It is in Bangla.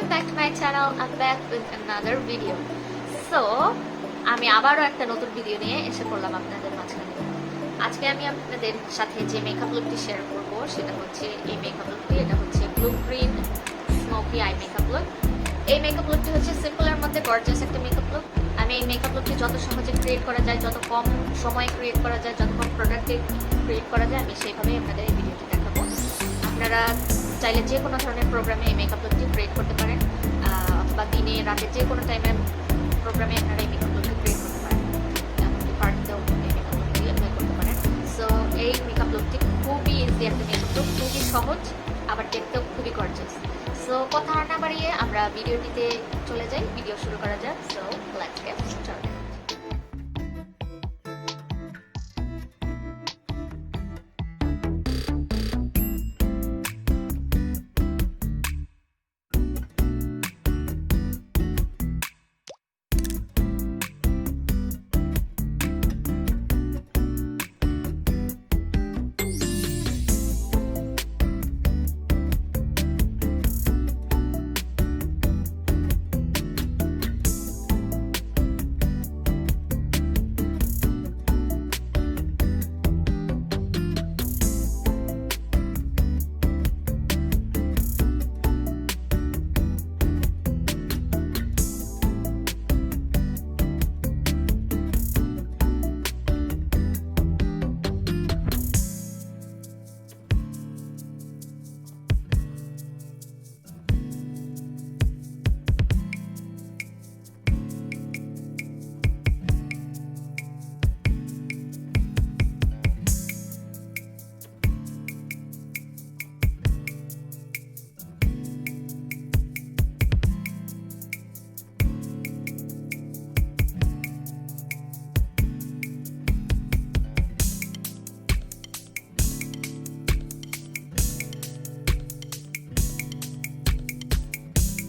welcome back to my channel. I'm back with another video. So আমি আবারও একটা নতুন ভিডিও নিয়ে এসে পড়লাম আপনাদের মাঝখানে। আজকে আমি আপনাদের সাথে যে মেকআপ লুকটি শেয়ার করব সেটা হচ্ছে এই মেকআপ লুকটি। এটা হচ্ছে blue green smoky eye makeup look. এই মেকআপ লুকটি হচ্ছে সিম্পলের মধ্যে গর্জিয়াস একটা মেকআপ লুক। আমি এই মেকআপ লুকটি যত সহজে ক্রিয়েট করা যায়, যত কম সময়ে ক্রিয়েট করা যায়, যত কম প্রোডাক্টে ক্রিয়েট করা যায়, আমি সেইভাবেই আপনাদের এই ভিডিওটি দেখাবো। আপনারা চাইলে যে কোনো ধরনের প্রোগ্রামে এই মেকআপ লুকটি ক্রিয়েট করতে পারেন, বা দিনে রাতে যে কোনো টাইমের প্রোগ্রামে আপনারা এই মেকআপ লুকটি ক্রিয়েট করতে পারেন। এমনকি পার্টিতেও এই মেকআপ লুকটি অ্যাপ্লাই করতে পারেন। সো এই মেকআপ লুকটি খুবই ইজি একটা মেকআপ লুক, খুবই সহজ, আবার দেখতেও খুবই গর্জিয়াস। সো কথা না বাড়িয়ে আমরা ভিডিওটিতে চলে যাই, ভিডিও শুরু করা যাক।